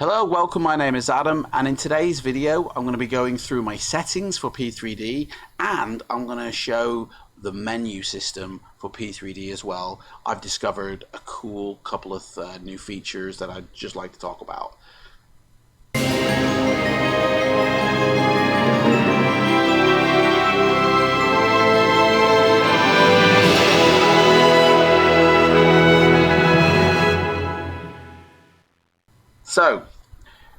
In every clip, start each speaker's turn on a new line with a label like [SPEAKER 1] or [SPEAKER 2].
[SPEAKER 1] Hello, welcome, my name is Adam, and in today's video I'm going to be going through my settings for P3D, and I'm going to show the menu system for P3D as well. I've discovered a cool couple of new features that I'd just like to talk about. So,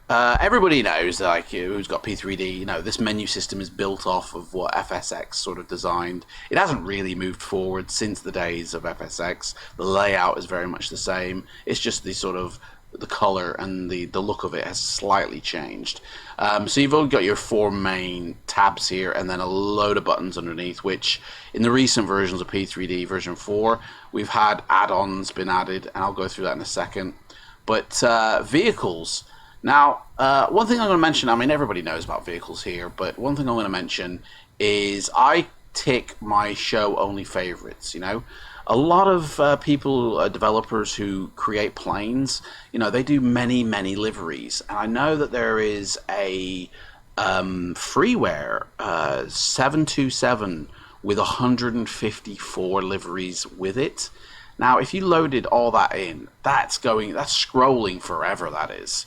[SPEAKER 1] everybody knows, like, who's got P3D, this menu system is built off of what FSX sort of designed. It hasn't really moved forward since the days of FSX. The layout is very much the same. It's just the color and the look of it has slightly changed. So you've only got your four main tabs here and then a load of buttons underneath, which in the recent versions of P3D version 4, we've had add-ons been added, and I'll go through that in a second. But vehicles. Now, one thing I'm going to mention, I mean, everybody knows about vehicles here, but one thing I'm going to mention is I tick my show only favorites. A lot of people, developers who create planes, they do many liveries, and I know that there is a freeware 727 with 154 liveries with it. Now, if you loaded all that in, that's scrolling forever, that is,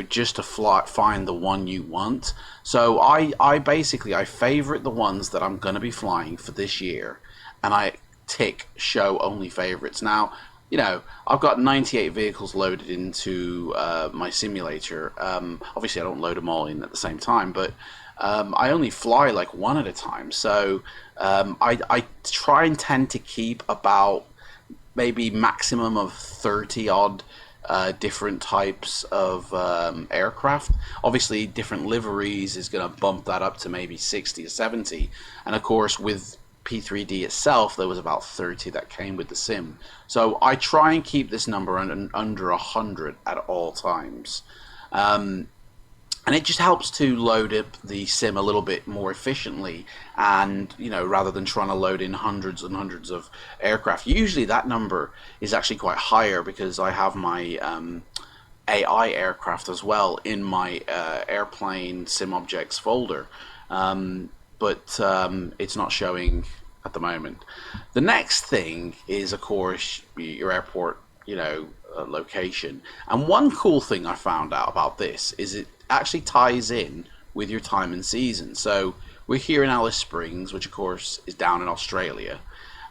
[SPEAKER 1] just to find the one you want. So I basically favorite the ones that I'm going to be flying for this year, and I tick show only favorites. Now, I've got 98 vehicles loaded into my simulator. Obviously, I don't load them all in at the same time, but I only fly like one at a time. So I try and tend to keep about maybe maximum of 30 odd different types of aircraft. Obviously, different liveries is going to bump that up to maybe 60 or 70. And of course, with P3D itself, there was about 30 that came with the sim. So I try and keep this number under 100 at all times. And it just helps to load up the sim a little bit more efficiently, and rather than trying to load in hundreds and hundreds of aircraft. Usually that number is actually quite higher because I have my AI aircraft as well in my airplane sim objects folder, but it's not showing at the moment. The next thing is, of course, your airport location. And one cool thing I found out about this is it actually ties in with your time and season. So we're here in Alice Springs, which of course is down in Australia,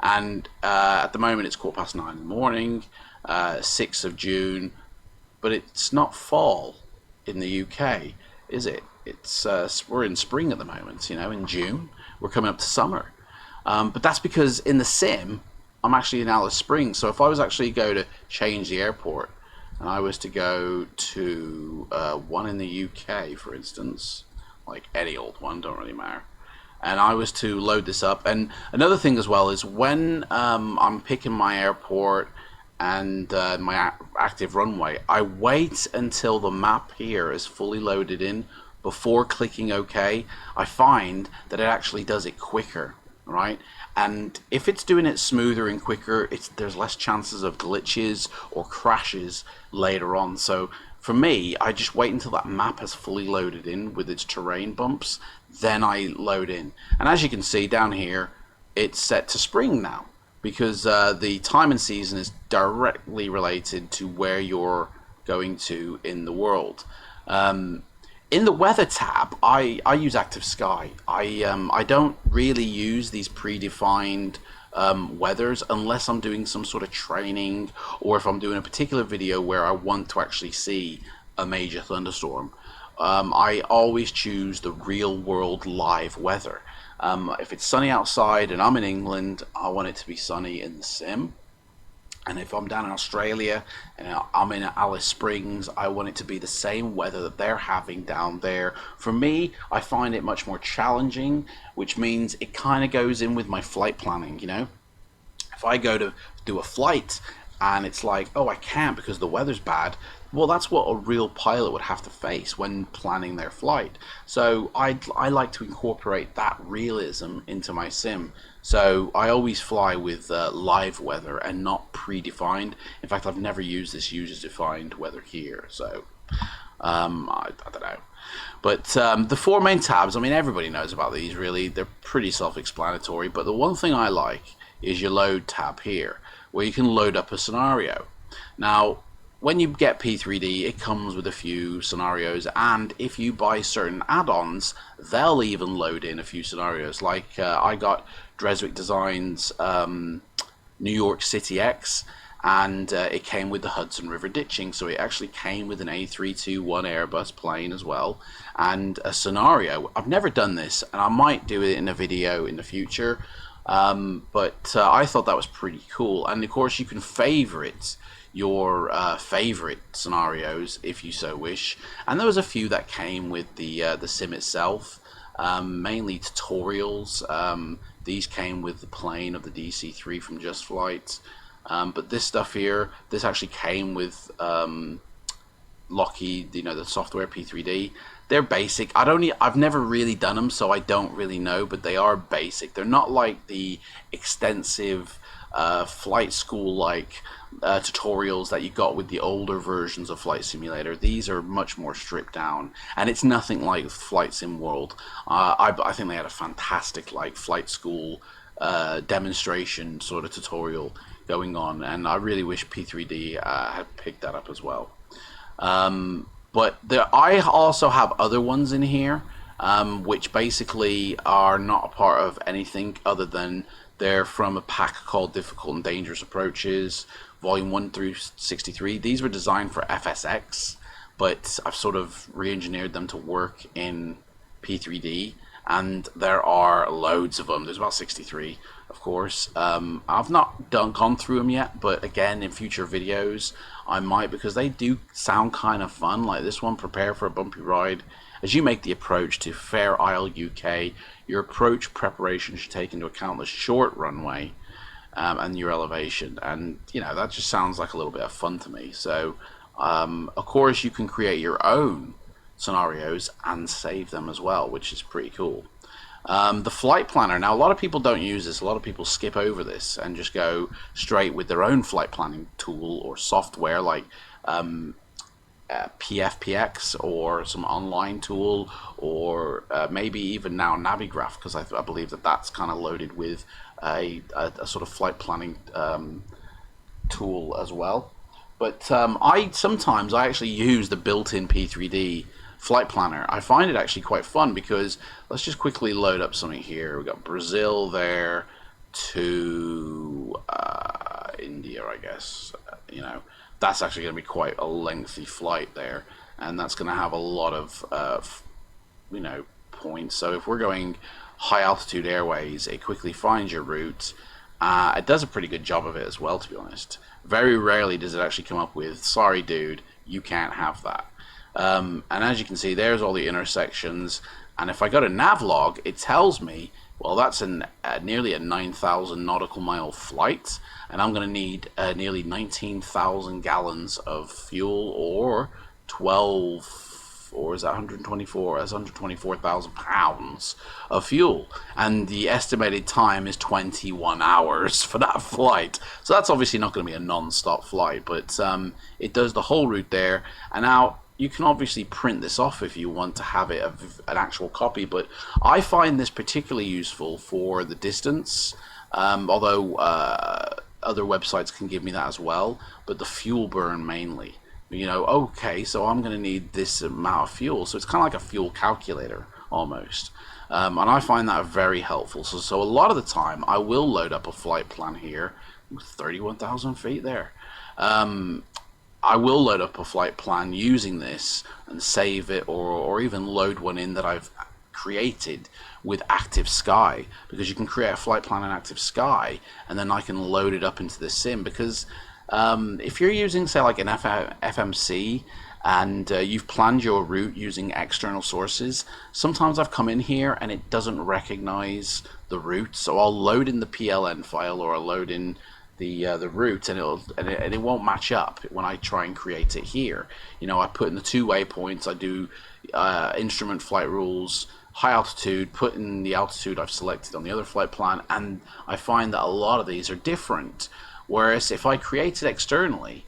[SPEAKER 1] and at the moment it's 9:15 in the morning, 6th of June, but it's not fall in the UK, is it? It's we're in spring at the moment. In June we're coming up to summer, but that's because in the sim I'm actually in Alice Springs. So if I was actually go to change the airport, and I was to go to one in the UK, for instance, like any old one, don't really matter, and I was to load this up. And another thing as well is when I'm picking my airport and my active runway, I wait until the map here is fully loaded in before clicking OK. I find that it actually does it quicker, right? And if it's doing it smoother and quicker, there's less chances of glitches or crashes later on. So for me, I just wait until that map has fully loaded in with its terrain bumps, then I load in. And as you can see down here, it's set to spring now, because the time and season is directly related to where you're going to in the world. In the weather tab, I use Active Sky. I don't really use these predefined weathers unless I'm doing some sort of training, or if I'm doing a particular video where I want to actually see a major thunderstorm. I always choose the real world live weather. If it's sunny outside and I'm in England, I want it to be sunny in the sim. And if I'm down in Australia and I'm in Alice Springs, I want it to be the same weather that they're having down there. For me, I find it much more challenging, which means it kind of goes in with my flight planning, If I go to do a flight and it's like, oh, I can't because the weather's bad, well, that's what a real pilot would have to face when planning their flight. So I like to incorporate that realism into my sim. So I always fly with live weather and not predefined. In fact, I've never used this user-defined weather here. So I don't know. But the four main tabs, I mean, everybody knows about these, really. They're pretty self-explanatory. But the one thing I like is your load tab here, where you can load up a scenario. Now, when you get P3D, it comes with a few scenarios, and if you buy certain add-ons, they'll even load in a few scenarios. Like I got Dreswick Designs New York City X, and it came with the Hudson River ditching, so it actually came with an A321 Airbus plane as well, and a scenario. I've never done this, and I might do it in a video in the future, but I thought that was pretty cool. And of course, you can favorite your favorite scenarios if you so wish, and there was a few that came with the sim itself, mainly tutorials. These came with the plane of the DC-3 from Just Flight, but this stuff here, this actually came with Lockheed, the software P3D. They're basic. I've never really done them, so I don't really know, but they are basic. They're not like the extensive flight school like tutorials that you got with the older versions of Flight Simulator. These are much more stripped down, and it's nothing like Flight Sim World. I think they had a fantastic flight school demonstration sort of tutorial going on, and I really wish P3D had picked that up as well. But I also have other ones in here, which basically are not a part of anything other than they're from a pack called Difficult and Dangerous Approaches, Volume 1 through 63. These were designed for FSX, but I've sort of re-engineered them to work in P3D, and there are loads of them. There's about 63, of course. I've not gone through them yet, but again, in future videos, I might, because they do sound kind of fun. Like this one, Prepare for a Bumpy Ride. As you make the approach to Fair Isle, UK, your approach preparation should take into account the short runway and your elevation. And, that just sounds like a little bit of fun to me. So, of course, you can create your own scenarios and save them as well, which is pretty cool. The flight planner. Now, a lot of people don't use this. A lot of people skip over this and just go straight with their own flight planning tool or software like PFPX or some online tool, or maybe even now Navigraph, because I believe that's kind of loaded with a sort of flight planning tool as well. But sometimes I actually use the built-in P3D flight planner. I find it actually quite fun, because let's just quickly load up something here. We've got Brazil there to India, I guess. That's actually going to be quite a lengthy flight there, and that's going to have a lot of points. So if we're going high altitude airways, it quickly finds your route. It does a pretty good job of it as well, to be honest. Very rarely does it actually come up with, sorry dude, you can't have that. And as you can see, there's all the intersections, and if I go to Navlog, it tells me, well, that's nearly a 9,000 nautical mile flight, and I'm going to need nearly 19,000 gallons of fuel, or 12, or is that 124? That's 124,000 pounds of fuel, and the estimated time is 21 hours for that flight. So that's obviously not going to be a non-stop flight, but it does the whole route there. And now, you can obviously print this off if you want to have it an actual copy, but I find this particularly useful for the distance, although other websites can give me that as well, but the fuel burn mainly. Okay, so I'm going to need this amount of fuel, so it's kind of like a fuel calculator almost, and I find that very helpful. So a lot of the time I will load up a flight plan here, 31,000 feet there. I will load up a flight plan using this and save it, or even load one in that I've created with Active Sky, because you can create a flight plan in Active Sky and then I can load it up into the sim. Because if you're using, say, like an FMC and you've planned your route using external sources, sometimes I've come in here and it doesn't recognize the route, so I'll load in the PLN file, or I'll load in the route, and it won't match up when I try and create it here. I put in the 2 waypoints, I do instrument flight rules, high altitude, put in the altitude I've selected on the other flight plan, and I find that a lot of these are different. Whereas if I create it externally,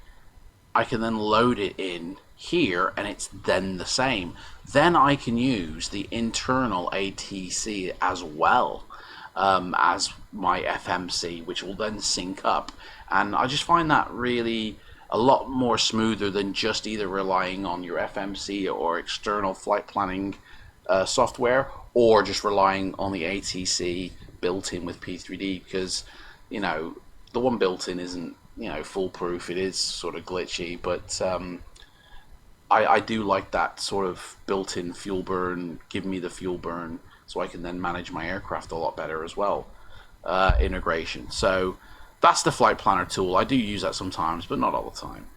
[SPEAKER 1] I can then load it in here, and it's then the same. Then I can use the internal ATC as well as my FMC, which will then sync up. And I just find that really a lot more smoother than just either relying on your FMC or external flight planning software, or just relying on the ATC built in with P3D, because the one built in isn't foolproof. It is sort of glitchy, but I do like that sort of built-in fuel burn, give me the fuel burn so I can then manage my aircraft a lot better as well, integration. So that's the flight planner tool. I do use that sometimes, but not all the time.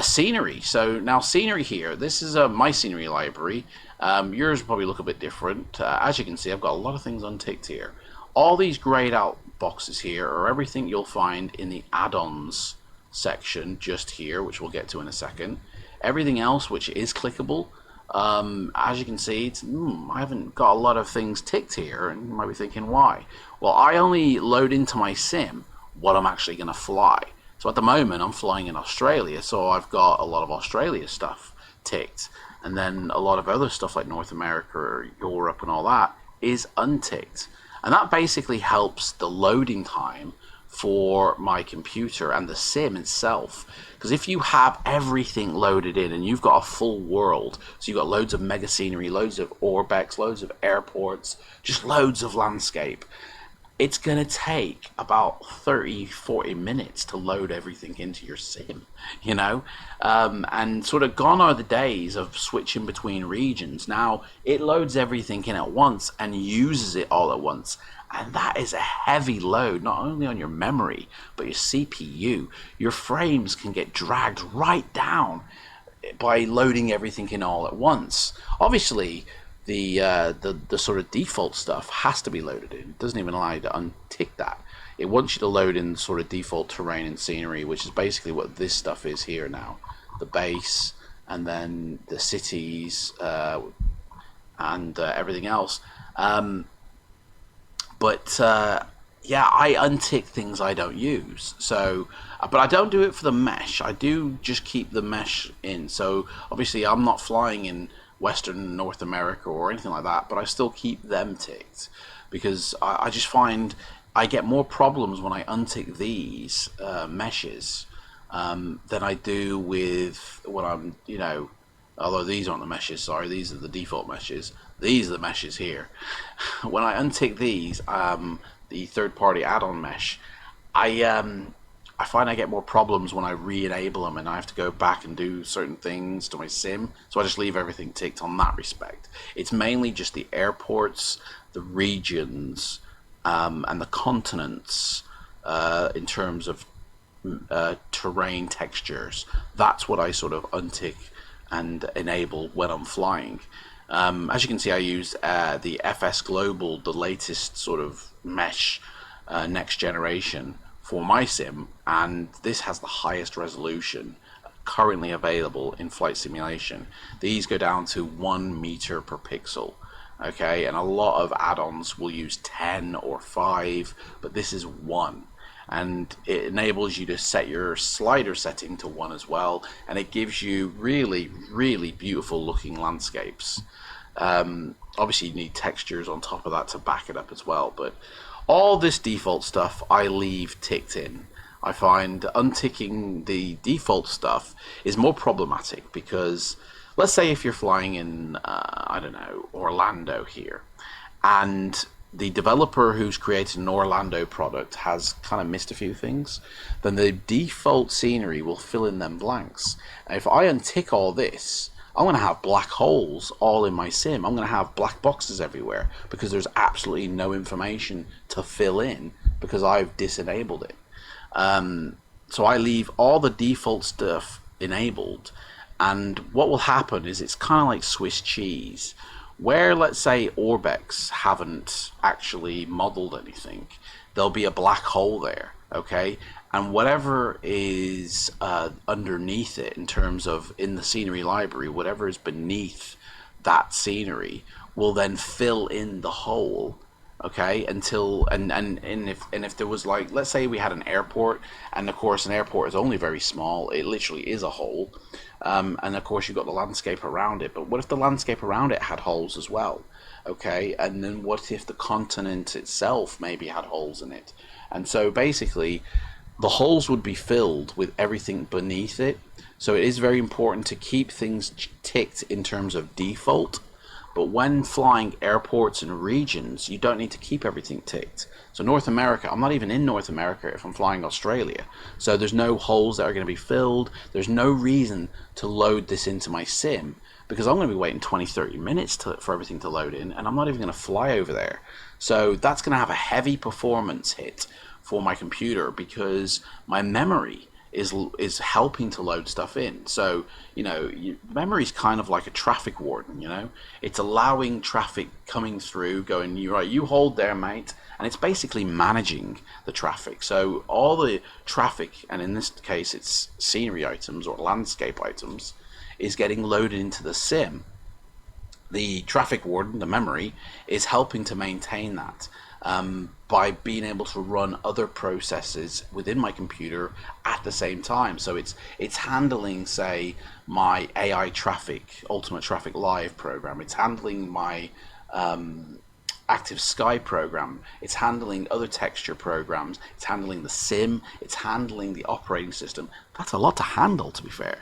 [SPEAKER 1] Scenery. So now scenery here, this is my scenery library. Yours will probably look a bit different. As you can see, I've got a lot of things unticked here. All these grayed out boxes here are everything you'll find in the add-ons section just here, which we'll get to in a second. Everything else which is clickable, as you can see, I haven't got a lot of things ticked here, and you might be thinking why. Well, I only load into my sim what I'm actually going to fly. So at the moment I'm flying in Australia, so I've got a lot of Australia stuff ticked, and then a lot of other stuff like North America or Europe and all that is unticked. And that basically helps the loading time for my computer and the sim itself. Because if you have everything loaded in and you've got a full world, so you've got loads of mega scenery, loads of orbex, loads of airports, just loads of landscape, it's going to take about 30-40 minutes to load everything into your sim, and sort of gone are the days of switching between regions. Now it loads everything in at once and uses it all at once, and that is a heavy load, not only on your memory but your CPU. Your frames can get dragged right down by loading everything in all at once. Obviously the sort of default stuff has to be loaded in. It doesn't even allow you to untick that. It wants you to load in sort of default terrain and scenery, which is basically what this stuff is here now. The base, and then the cities, and everything else. Yeah, I untick things I don't use. So, but I don't do it for the mesh. I do just keep the mesh in. So obviously I'm not flying in Western North America or anything like that, but I still keep them ticked, because I just find I get more problems when I untick these meshes than I do with when I'm, although these aren't the meshes, sorry, these are the default meshes. These are the meshes here. When I untick these, the third-party add-on mesh, I find I get more problems when I re-enable them and I have to go back and do certain things to my sim, so I just leave everything ticked on that respect. It's mainly just the airports, the regions, and the continents in terms of terrain textures. That's what I sort of untick and enable when I'm flying. As you can see, I use the FS Global, the latest sort of mesh, next generation, for my sim, and this has the highest resolution currently available in flight simulation. These go down to 1 meter per pixel, okay, and a lot of add-ons will use 10 or 5, but this is 1, and it enables you to set your slider setting to 1 as well, and it gives you really, really beautiful looking landscapes. Obviously you need textures on top of that to back it up as well, but all this default stuff I leave ticked in. I find unticking the default stuff is more problematic, because let's say if you're flying in, I don't know, Orlando here, and the developer who's created an Orlando product has kind of missed a few things, then the default scenery will fill in them blanks. And if I untick all this, I'm going to have black holes all in my sim. I'm going to have black boxes everywhere because there's absolutely no information to fill in because I've disenabled it. So I leave all the default stuff enabled, and what will happen is it's kind of like Swiss cheese, where let's say Orbex haven't actually modeled anything, there'll be a black hole there, okay? And whatever is underneath it in terms of in the scenery library, whatever is beneath that scenery will then fill in the hole, okay, until and if there was, like, let's say we had an airport, and of course an airport is only very small, it literally is a hole, and of course you've got the landscape around it. But what if the landscape around it had holes as well? Okay, and then what if the continent itself maybe had holes in it? And so basically, the holes would be filled with everything beneath it. So it is very important to keep things ticked in terms of default. But when flying airports and regions, you don't need to keep everything ticked. So North America, I'm not even in North America if I'm flying Australia. So there's no holes that are going to be filled. There's no reason to load this into my sim, because I'm going to be waiting 20-30 minutes for everything to load in, and I'm not even going to fly over there. So that's going to have a heavy performance hit for my computer, because my memory is helping to load stuff in. So, you know, memory is kind of like a traffic warden, you know. It's allowing traffic coming through, going, you right, you hold there, mate. And it's basically managing the traffic. So all the traffic, and in this case it's scenery items or landscape items, is getting loaded into the sim. The traffic warden, the memory, is helping to maintain that. By being able to run other processes within my computer at the same time. So it's handling, say, my AI traffic, Ultimate Traffic Live program. It's handling my Active Sky program. It's handling other texture programs. It's handling the sim. It's handling the operating system. That's a lot to handle, to be fair.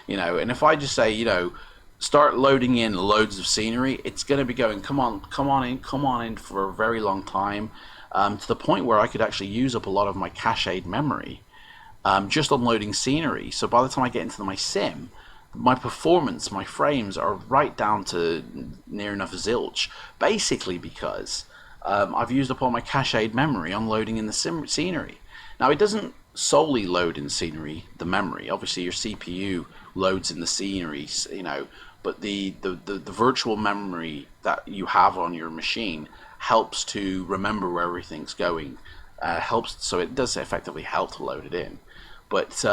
[SPEAKER 1] You know, and if I just say, you know, start loading in loads of scenery, it's going to be going, come on in for a very long time, to the point where I could actually use up a lot of my cached memory just on loading scenery. So by the time I get into my sim, my performance, my frames are right down to near enough zilch, basically because I've used up all my cached memory on loading in the scenery. Now, it doesn't solely load in scenery, the memory. Obviously, your CPU loads in the scenery, you know, but the virtual memory that you have on your machine helps to remember where everything's going. Helps, so it does effectively help to load it in. But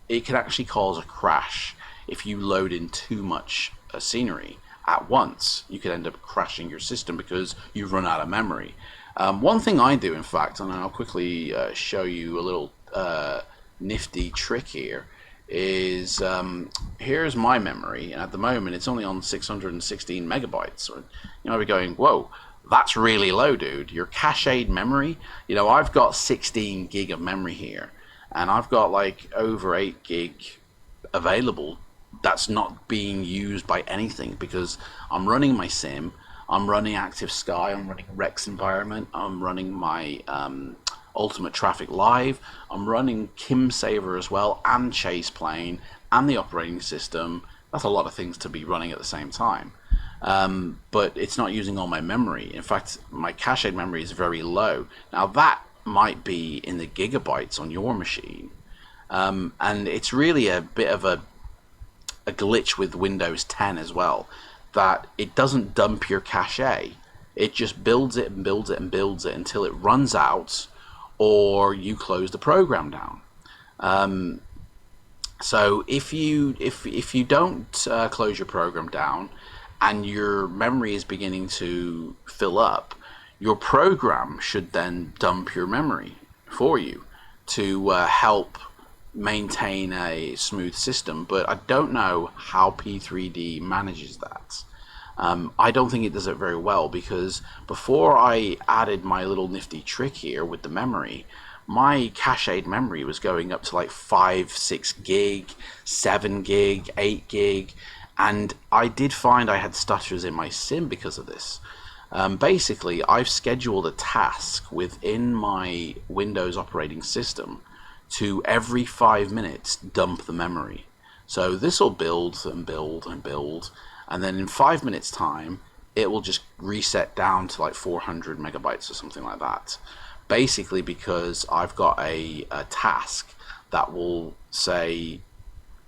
[SPEAKER 1] it can actually cause a crash if you load in too much scenery at once. You could end up crashing your system because you've run out of memory. One thing I do, in fact, and I'll quickly show you a little nifty trick here, is here's my memory, and at the moment it's only on 616 megabytes. So, you know, we're going, whoa, that's really low, dude. Your cached memory, you know, I've got 16 gig of memory here, and I've got like over 8 gig available that's not being used by anything, because I'm running my sim, I'm running Active Sky, I'm running Rex environment, I'm running my Ultimate Traffic Live, I'm running Kim Saver as well, and Chase Plane, and the operating system. That's a lot of things to be running at the same time. But it's not using all my memory. In fact, my cached memory is very low. Now that might be in the gigabytes on your machine. And it's really a bit of a glitch with Windows 10 as well, that it doesn't dump your cache. It just builds it and builds it and builds it until it runs out, or you close the program down. So if you don't close your program down and your memory is beginning to fill up, your program should then dump your memory for you to help maintain a smooth system. But I don't know how P3D manages that. I don't think it does it very well, because before I added my little nifty trick here with the memory, my cached memory was going up to like 5-6 gig, 7 gig, 8 gig, and I did find I had stutters in my sim because of this. Basically, I've scheduled a task within my Windows operating system to every 5 minutes dump the memory. So this will build and build and build, and then in 5 minutes time it will just reset down to like 400 megabytes or something like that, basically because I've got a task that will say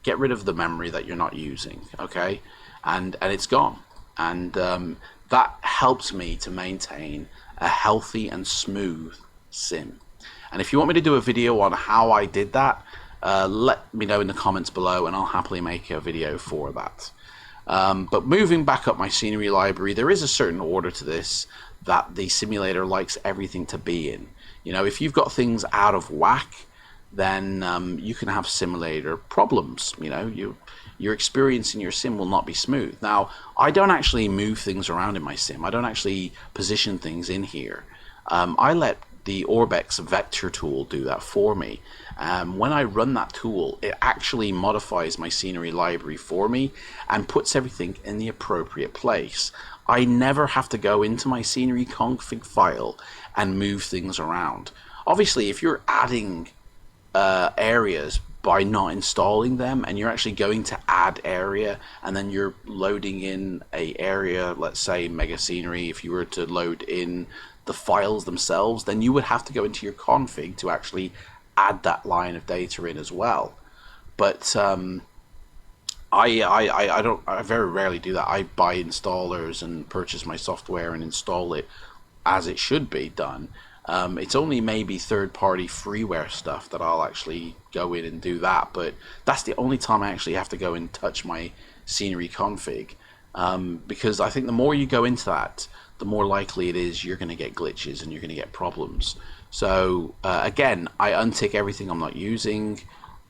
[SPEAKER 1] get rid of the memory that you're not using, okay, and it's gone. And that helps me to maintain a healthy and smooth sim. And if you want me to do a video on how I did that, let me know in the comments below, and I'll happily make a video for that. But moving back up my scenery library, there is a certain order to this that the simulator likes everything to be in. You know, if you've got things out of whack, then you can have simulator problems. You know, your experience in your sim will not be smooth. Now, I don't actually move things around in my sim. I don't actually position things in here. I let the Orbex vector tool do that for me. When I run that tool, it actually modifies my scenery library for me and puts everything in the appropriate place. I never have to go into my scenery config file and move things around. Obviously, if you're adding areas by not installing them, and you're actually going to add area, and then you're loading in a area, let's say mega scenery, if you were to load in the files themselves, then you would have to go into your config to actually add that line of data in as well. But I very rarely do that. I buy installers and purchase my software and install it as it should be done. It's only maybe third-party freeware stuff that I'll actually go in and do that, but that's the only time I actually have to go and touch my scenery config, because I think the more you go into that, the more likely it is you're going to get glitches and you're going to get problems. So again, I untick everything I'm not using,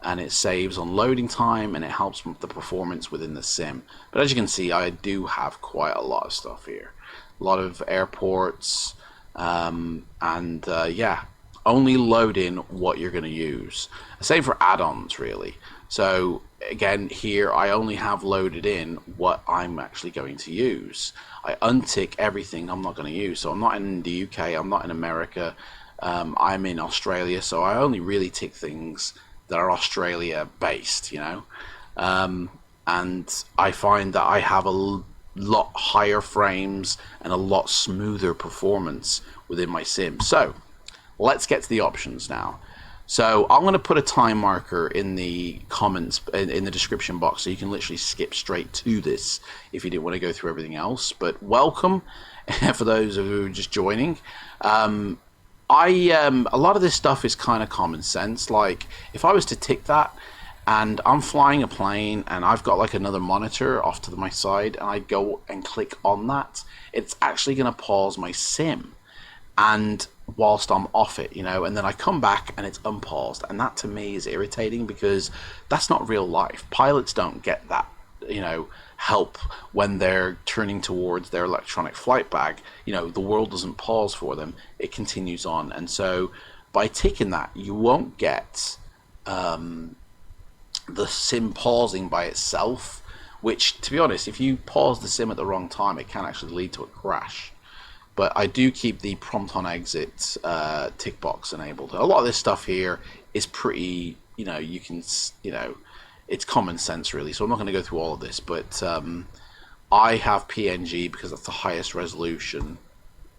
[SPEAKER 1] and it saves on loading time, and it helps with the performance within the sim. But as you can see, I do have quite a lot of stuff here. A lot of airports, yeah, only load in what you're going to use. Same for add-ons, really. So again, here I only have loaded in what I'm actually going to use. I untick everything I'm not going to use. So I'm not in the UK, I'm not in America, I'm in Australia, so I only really tick things that are Australia based, you know. And I find that I have a lot higher frames and a lot smoother performance within my sim. So let's get to the options now. So I'm going to put a time marker in the comments, in the description box, so you can literally skip straight to this if you didn't want to go through everything else. But welcome for those of you who are just joining. A lot of this stuff is kind of common sense. Like if I was to tick that, and I'm flying a plane and I've got like another monitor off to my side, and I go and click on that, it's actually going to pause my sim, and whilst I'm off it, you know, and then I come back and it's unpaused, and that to me is irritating because that's not real life. Pilots don't get that, you know, help when they're turning towards their electronic flight bag. You know, the world doesn't pause for them, it continues on. And so by ticking that, you won't get the sim pausing by itself, which, to be honest, if you pause the sim at the wrong time, it can actually lead to a crash. But I do keep the prompt on exit tick box enabled. A lot of this stuff here is pretty, you know, you can, you know, it's common sense really, so I'm not going to go through all of this, but I have PNG because that's the highest resolution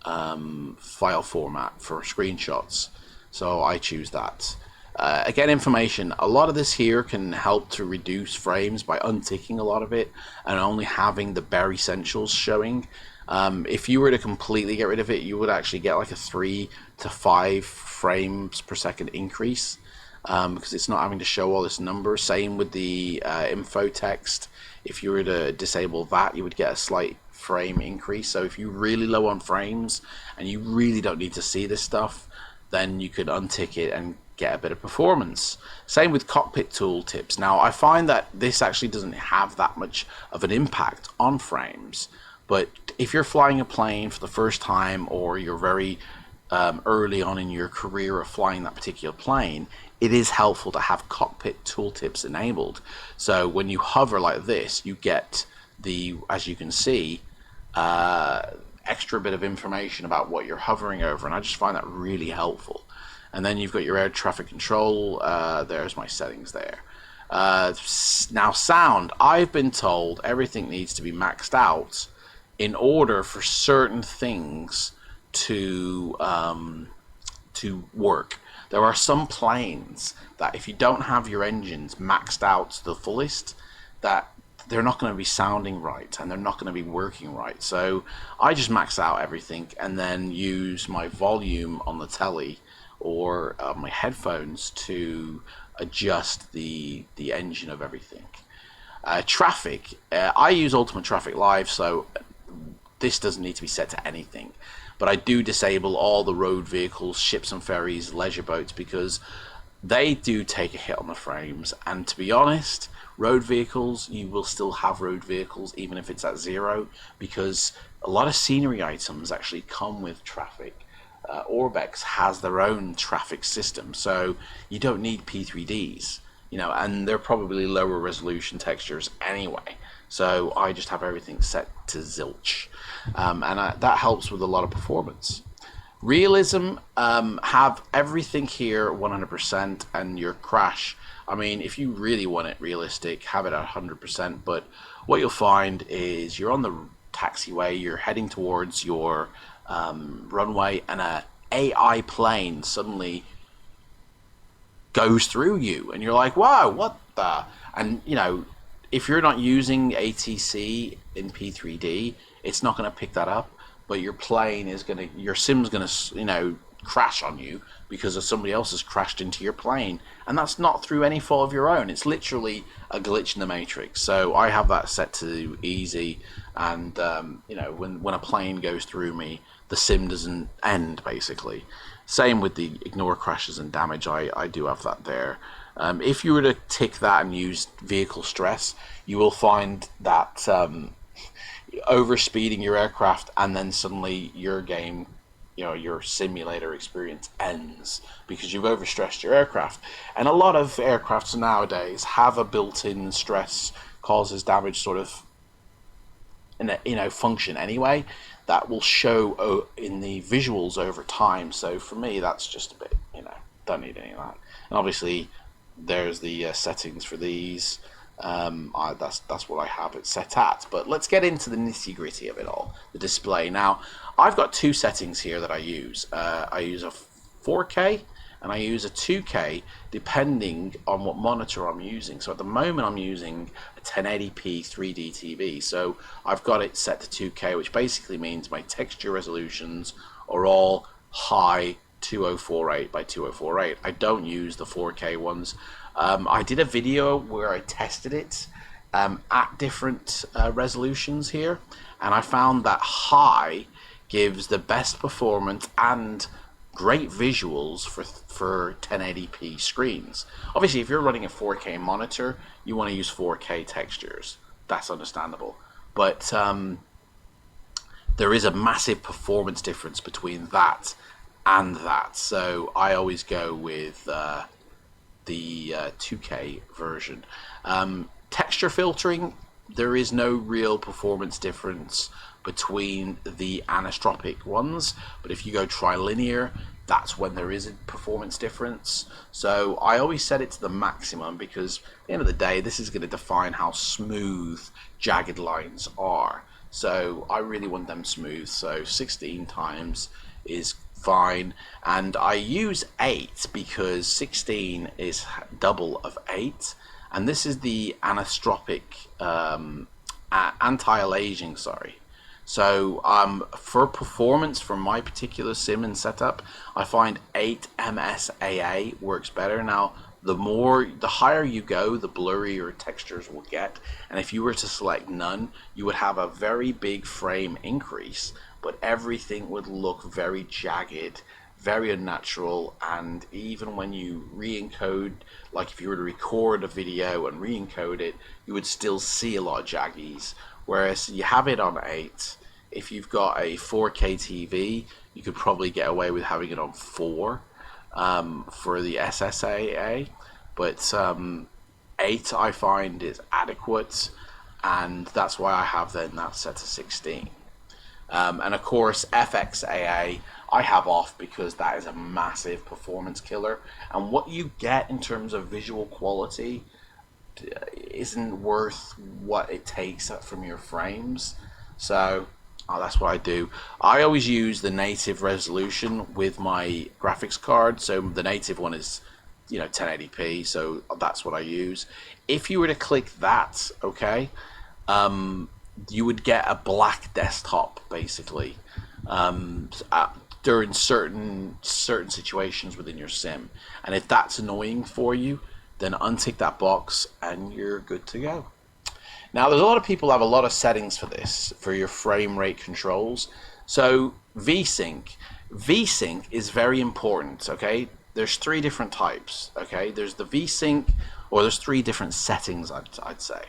[SPEAKER 1] file format for screenshots, so I choose that. Again, information, a lot of this here can help to reduce frames by unticking a lot of it and only having the bare essentials showing. If you were to completely get rid of it, you would actually get like a 3 to 5 frames per second increase, because it's not having to show all this number. Same with the info text. If you were to disable that, you would get a slight frame increase. So if you're really low on frames and you really don't need to see this stuff, then you could untick it and get a bit of performance. Same with cockpit tooltips. Now I find that this actually doesn't have that much of an impact on frames, but if you're flying a plane for the first time, or you're very early on in your career of flying that particular plane, it is helpful to have cockpit tooltips enabled. So when you hover like this, you get the, as you can see, extra bit of information about what you're hovering over, and I just find that really helpful. And then you've got your air traffic control. There's my settings there. Now sound, I've been told everything needs to be maxed out in order for certain things to work. There are some planes that if you don't have your engines maxed out to the fullest, that they're not going to be sounding right and they're not going to be working right. So I just max out everything and then use my volume on the telly or my headphones to adjust the engine of everything. Traffic, I use Ultimate Traffic Live, so this doesn't need to be set to anything, but I do disable all the road vehicles, ships and ferries, leisure boats, because they do take a hit on the frames, and to be honest, Road vehicles, you will still have road vehicles even if it's at 0, because a lot of scenery items actually come with traffic. Orbex has their own traffic system, so you don't need P3Ds, you know, and they're probably lower resolution textures anyway. So I just have everything set to zilch, that helps with a lot of performance. Realism, have everything here 100%, and your crash, I mean, if you really want it realistic, have it at 100%, but what you'll find is you're on the taxiway, you're heading towards your runway, and a AI plane suddenly goes through you, and you're like, wow, what the? And, you know, if you're not using ATC in P3D, it's not going to pick that up, but your plane is going to, your sim's going to, you know, crash on you because of somebody else has crashed into your plane, and that's not through any fault of your own. It's literally a glitch in the matrix. So I have that set to easy, and you know, when a plane goes through me, the sim doesn't end, basically. Same with the ignore crashes and damage. I do have that there. If you were to tick that and use vehicle stress, you will find that overspeeding your aircraft, and then suddenly your game, you know, your simulator experience ends because you've overstressed your aircraft. And a lot of aircrafts nowadays have a built-in stress causes damage sort of, you know, function anyway, that will show in the visuals over time. So for me, that's just a bit, you know, don't need any of that. And obviously there's the settings for these. That's what I have it set at. But let's get into the nitty gritty of it all, the display. Now, I've got two settings here that I use. I use a 4K and I use a 2K depending on what monitor I'm using. So at the moment I'm using a 1080p 3D TV. So I've got it set to 2K, which basically means my texture resolutions are all high 2048 by 2048. I don't use the 4K ones. I did a video where I tested it at different resolutions here, and I found that high gives the best performance and great visuals for 1080p screens. Obviously, if you're running a 4K monitor, you want to use 4K textures. That's understandable. But there is a massive performance difference between that and that. So I always go with the 2K version. Texture filtering, there is no real performance difference between the anisotropic ones, but if you go trilinear, that's when there is a performance difference. So I always set it to the maximum, because at the end of the day, this is going to define how smooth jagged lines are. So I really want them smooth, so 16 times is fine. And I use 8 because 16 is double of 8, and this is the anisotropic anti-aliasing, sorry. So for performance, for my particular sim and setup, I find 8 MSAA works better. Now, the higher you go, the blurrier textures will get, and if you were to select none, you would have a very big frame increase, but everything would look very jagged, very unnatural. And even when you re-encode, like if you were to record a video and re-encode it, you would still see a lot of jaggies. Whereas you have it on 8, if you've got a 4K TV, you could probably get away with having it on 4 for the SSAA, but 8 I find is adequate, and that's why I have then that set to 16. And of course FXAA I have off because that is a massive performance killer, and what you get in terms of visual quality isn't worth what it takes from your frames. So that's what I do. I always use the native resolution with my graphics card. So the native one is, you know, 1080p, so that's what I use. If you were to click that, okay, you would get a black desktop basically during certain situations within your sim, and if that's annoying for you, then untick that box and you're good to go. Now, there's a lot of people who have a lot of settings for this, for your frame rate controls. So VSync is very important, okay? There's 3 different types, okay? There's the VSync or there's three different settings, I'd say.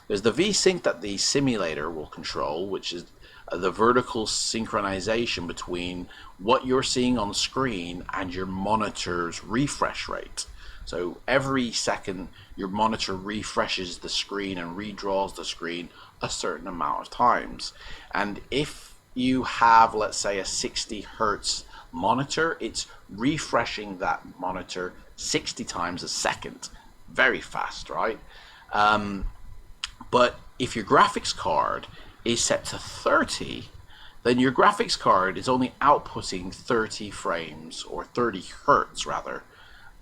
[SPEAKER 1] There's the VSync that the simulator will control, which is the vertical synchronization between what you're seeing on the screen and your monitor's refresh rate. So every second your monitor refreshes the screen and redraws the screen a certain amount of times. And if you have, let's say, a 60 hertz monitor, it's refreshing that monitor 60 times a second. Very fast, right? But if your graphics card is set to 30, then your graphics card is only outputting 30 frames, or 30 hertz rather,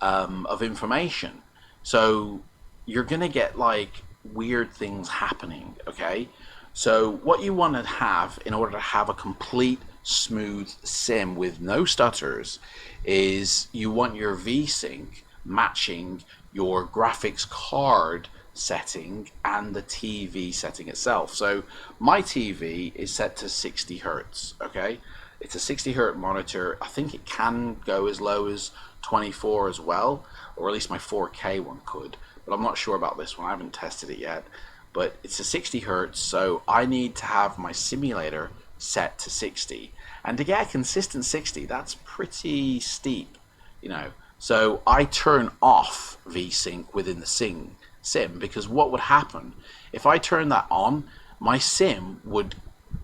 [SPEAKER 1] of information. So you're gonna get like weird things happening, okay? So what you want to have in order to have a complete smooth sim with no stutters is you want your VSync matching your graphics card setting and the TV setting itself. So my TV is set to 60 hertz, okay? It's a 60 hertz monitor. I think it can go as low as 24 as well, or at least my 4K one could, but I'm not sure about this one. I haven't tested it yet. But it's a 60 hertz, so I need to have my simulator set to 60. And to get a consistent 60, that's pretty steep, you know. So I turn off VSync within the sim, because what would happen if I turn that on? My sim would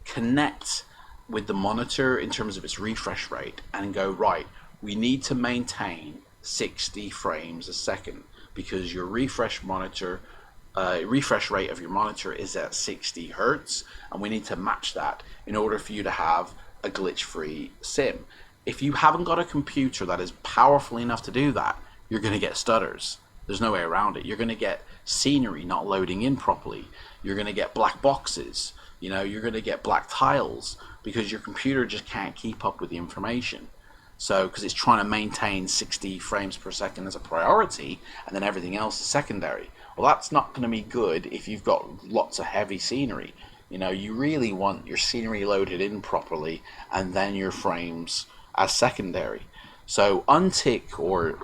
[SPEAKER 1] connect with the monitor in terms of its refresh rate and go, right, we need to maintain 60 frames a second because your refresh rate of your monitor is at 60 hertz, and we need to match that in order for you to have a glitch-free sim. If you haven't got a computer that is powerful enough to do that, you're going to get stutters. There's no way around it. You're going to get scenery not loading in properly. You're going to get black boxes. You know, you're going to get black tiles because your computer just can't keep up with the information. So, because it's trying to maintain 60 frames per second as a priority, and then everything else is secondary. Well, that's not going to be good if you've got lots of heavy scenery. You know, you really want your scenery loaded in properly, and then your frames as secondary. So, untick or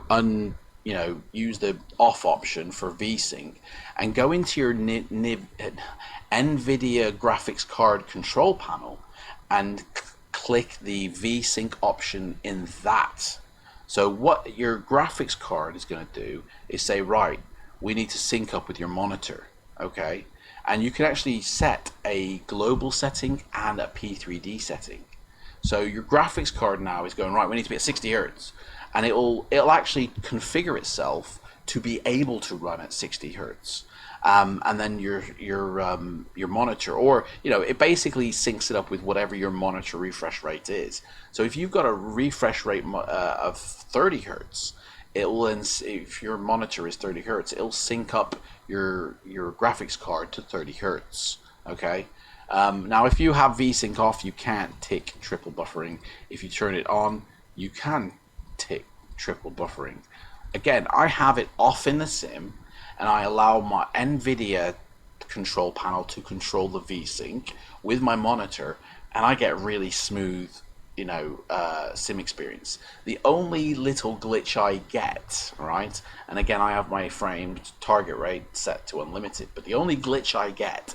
[SPEAKER 1] use the off option for VSync, and go into your NVIDIA graphics card control panel, and click the VSync option in that. So what your graphics card is going to do is say, right, we need to sync up with your monitor, okay? And you can actually set a global setting and a P3D setting. So your graphics card now is going, right, we need to be at 60 hertz, and it'll actually configure itself to be able to run at 60 hertz. And then your monitor, or it basically syncs it up with whatever your monitor refresh rate is. So if you've got a refresh rate of 30 hertz, if your monitor is 30 hertz, it'll sync up your graphics card to 30 hertz. Okay. Now, if you have VSync off, you can't tick triple buffering. If you turn it on, you can tick triple buffering. Again, I have it off in the sim, and I allow my NVIDIA control panel to control the VSync with my monitor, and I get really smooth, sim experience. The only little glitch I get, right, and again, I have my frame target rate set to unlimited, but the only glitch I get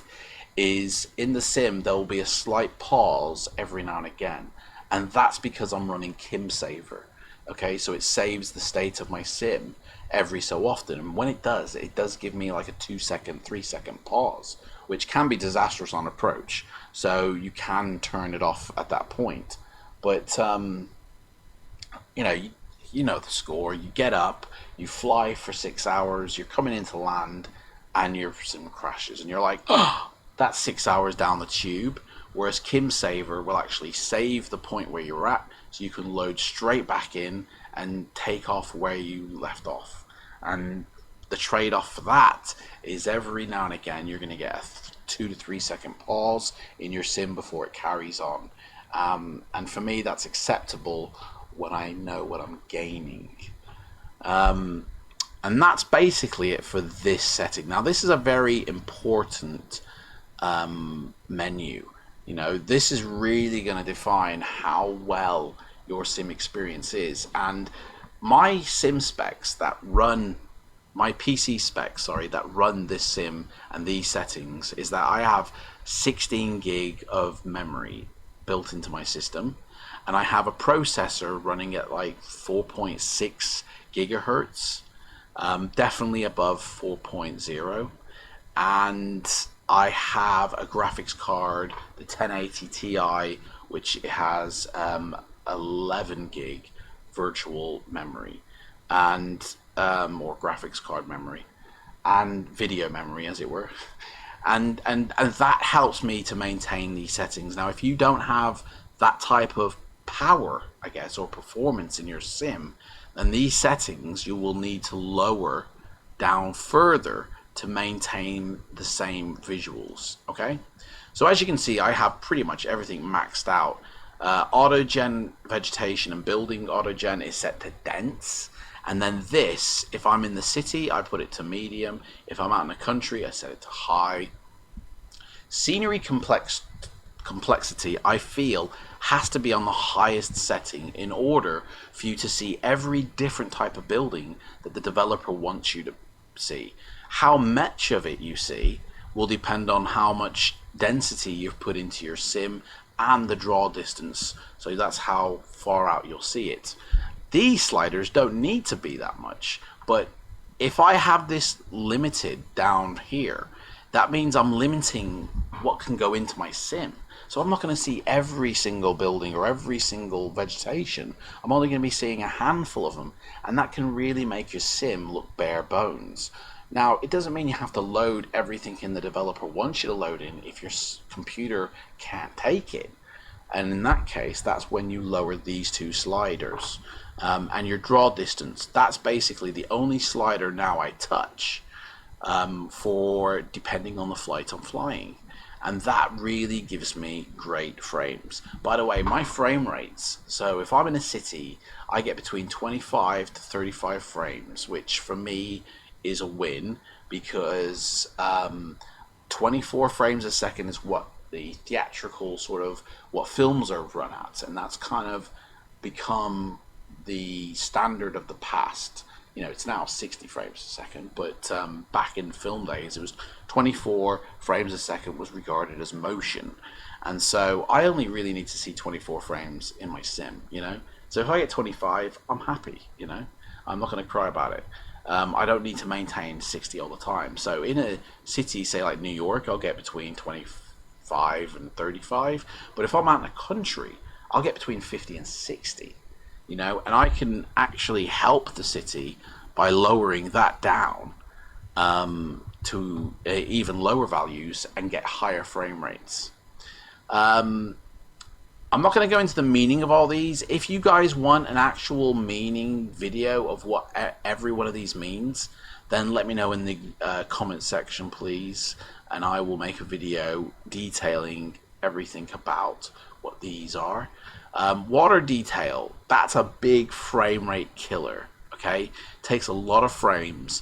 [SPEAKER 1] is in the sim there will be a slight pause every now and again, and that's because I'm running Kim Saver. Okay, so it saves the state of my sim every so often, and when it does give me like a 2-second, 3-second pause, which can be disastrous on approach. So you can turn it off at that point. But you know the score. You get up, you fly for 6 hours, you're coming into land, and your sim crashes, and you're like, oh, that's 6 hours down the tube. Whereas Kim Saver will actually save the point where you're at, so you can load straight back in and take off where you left off. And the trade-off for that is every now and again you're going to get a 2 to 3 second pause in your sim before it carries on. And for me, that's acceptable when I know what I'm gaining. And that's basically it for this setting. Now, this is a very important menu. This is really going to define how well your sim experience is. And my sim specs that run my PC specs, sorry, that run this sim and these settings is that I have 16 gig of memory built into my system, and I have a processor running at like 4.6 gigahertz, definitely above 4.0, and I have a graphics card, the 1080 Ti, which has 11 gig virtual memory, and or graphics card memory, and video memory, as it were, and that helps me to maintain these settings. Now, if you don't have that type of power, I guess, or performance in your sim, then these settings you will need to lower down further to maintain the same visuals. Okay, so as you can see, I have pretty much everything maxed out. Autogen vegetation and building autogen is set to dense, and then this, if I'm in the city, I put it to medium. If I'm out in the country, I set it to high. Scenery complexity, I feel, has to be on the highest setting in order for you to see every different type of building that the developer wants you to see. How much of it you see will depend on how much density you've put into your sim and the draw distance, so that's how far out you'll see it. These sliders don't need to be that much, but if I have this limited down here, that means I'm limiting what can go into my sim. So I'm not going to see every single building or every single vegetation. I'm only going to be seeing a handful of them, and that can really make your sim look bare bones. Now, it doesn't mean you have to load everything in the developer wants you to load in if your computer can't take it. And in that case, that's when you lower these two sliders. And your draw distance, that's basically the only slider now I touch for depending on the flight I'm flying. And that really gives me great frames. By the way, my frame rates, so if I'm in a city, I get between 25 to 35 frames, which for me is a win, because 24 frames a second is what the theatrical sort of what films are run at, and that's kind of become the standard of the past. You know, it's now 60 frames a second, but back in film days, it was 24 frames a second was regarded as motion, and so I only really need to see 24 frames in my sim. You know, so if I get 25, I'm happy. You know, I'm not going to cry about it. I don't need to maintain 60 all the time. So in a city, say like New York, I'll get between 25 and 35. But if I'm out in the country, I'll get between 50 and 60. You know, and I can actually help the city by lowering that down to even lower values and get higher frame rates. I'm not going to go into the meaning of all these. If you guys want an actual meaning video of what every one of these means, then let me know in the comment section, please, and I will make a video detailing everything about what these are. Water detail, that's a big frame rate killer. Okay, takes a lot of frames.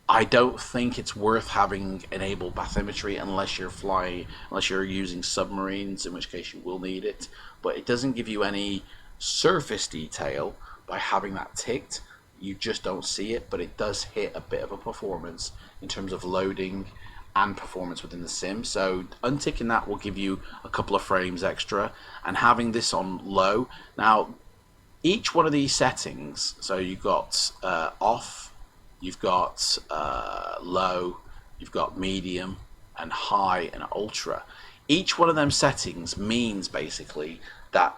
[SPEAKER 1] I don't think it's worth having enabled bathymetry unless you're using submarines, in which case you will need it. But it doesn't give you any surface detail by having that ticked. You just don't see it, but it does hit a bit of a performance in terms of loading and performance within the sim. So unticking that will give you a couple of frames extra, and having this on low. Now, each one of these settings, so you've got off, you've got low, you've got medium, and high, and ultra. Each one of them settings means basically that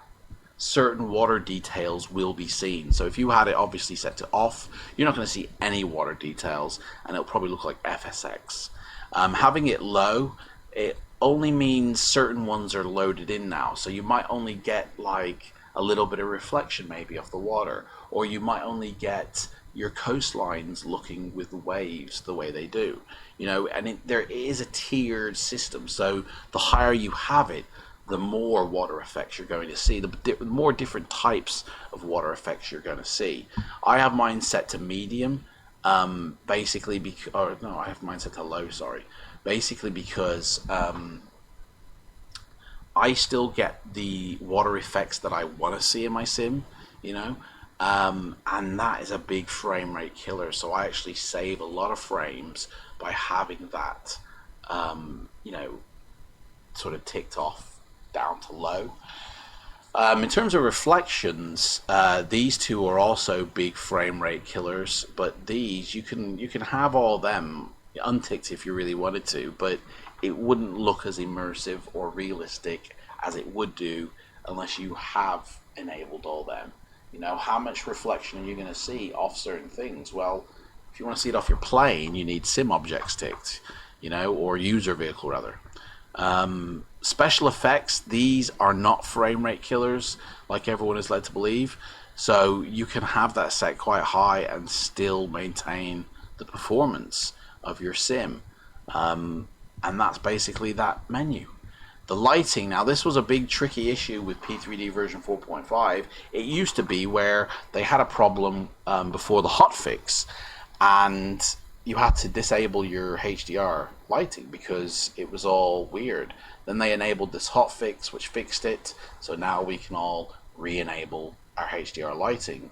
[SPEAKER 1] certain water details will be seen. So if you had it obviously set to off, you're not going to see any water details, and it'll probably look like FSX. Having it low, it only means certain ones are loaded in now. So you might only get like a little bit of reflection maybe off the water, or you might only get your coastlines looking with the waves the way they do, you know. And there is a tiered system, so the higher you have it, the more water effects you're going to see, the more different types of water effects you're going to see. I have mine set to medium, basically because, no, I have mine set to low, sorry, basically because I still get the water effects that I want to see in my sim, you know. And that is a big frame rate killer. So I actually save a lot of frames by having that, you know, sort of ticked off down to low. In terms of reflections, these two are also big frame rate killers. But these you can have all them unticked if you really wanted to, but it wouldn't look as immersive or realistic as it would do unless you have enabled all them. You know, how much reflection are you going to see off certain things? Well, if you want to see it off your plane, you need sim objects ticked, you know, or user vehicle rather. Special effects, these are not frame rate killers like everyone is led to believe. So you can have that set quite high and still maintain the performance of your sim. And that's basically that menu. The lighting, now this was a big tricky issue with P3D version 4.5. It used to be where they had a problem before the hotfix, and you had to disable your HDR lighting because it was all weird. Then they enabled this hotfix which fixed it, so now we can all re-enable our HDR lighting.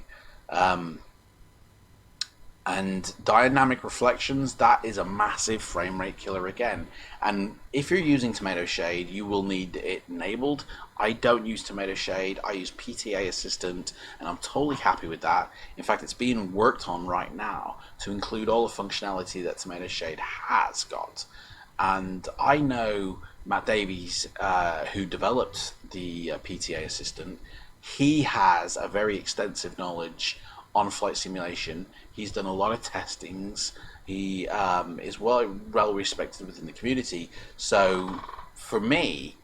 [SPEAKER 1] And dynamic reflections, that is a massive frame rate killer again. And if you're using Tomato Shade, you will need it enabled. I don't use Tomato Shade, I use PTA Assistant, and I'm totally happy with that. In fact, it's being worked on right now to include all the functionality that Tomato Shade has got. And I know Matt Davies, who developed the PTA Assistant, he has a very extensive knowledge on flight simulation. He's done a lot of testings. He is well respected within the community. So for me,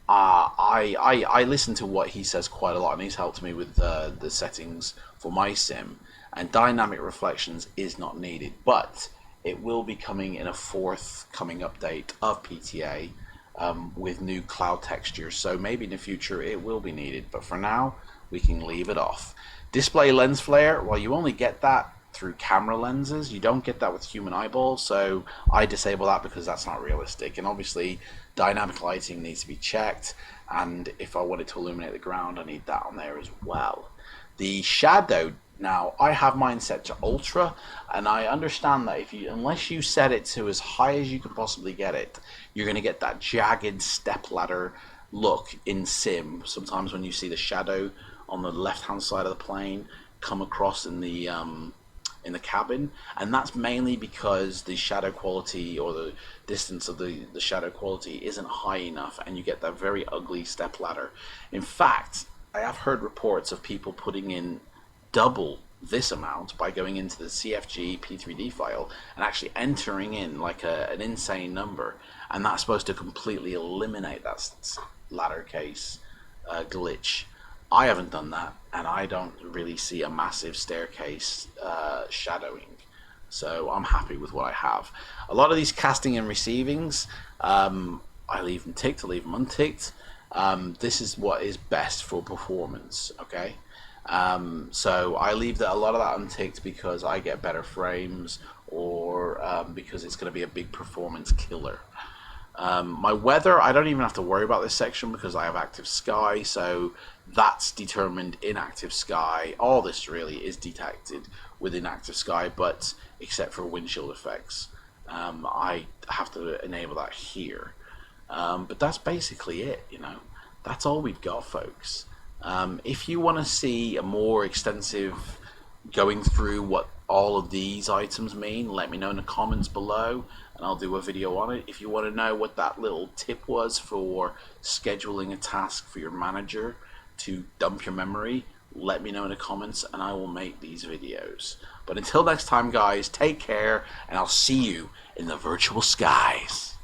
[SPEAKER 1] I listen to what he says quite a lot, and he's helped me with the settings for my sim. And dynamic reflections is not needed, but it will be coming in a forthcoming update of PTA with new cloud textures. So maybe in the future it will be needed, but for now we can leave it off. Display lens flare, well, you only get that through camera lenses. You don't get that with human eyeballs, so I disable that because that's not realistic. And obviously dynamic lighting needs to be checked, and if I wanted to illuminate the ground, I need that on there as well. The shadow, now I have mine set to ultra, and I understand that unless you set it to as high as you can possibly get it, you're going to get that jagged stepladder look in sim. Sometimes when you see the shadow on the left hand side of the plane come across in the cabin, and that's mainly because the shadow quality or the distance of the shadow quality isn't high enough, and you get that very ugly stepladder. In fact, I have heard reports of people putting in double this amount by going into the CFG P3D file and actually entering in like an insane number, and that's supposed to completely eliminate that ladder case glitch. I haven't done that, and I don't really see a massive staircase shadowing, so I'm happy with what I have. A lot of these casting and receivings, I leave them ticked, I leave them unticked. This is what is best for performance, okay? So I leave a lot of that unticked because I get better frames, or because it's going to be a big performance killer. My weather, I don't even have to worry about this section because I have active sky, so that's determined in active sky. All this really is detected within active sky, but except for windshield effects, I have to enable that here. But that's basically it, you know. That's all we've got, folks. If you want to see a more extensive going through what all of these items mean, let me know in the comments below, and I'll do a video on it. If you want to know what that little tip was for scheduling a task for your manager to dump your memory, let me know in the comments and I will make these videos. But until next time, guys, take care, and I'll see you in the virtual skies.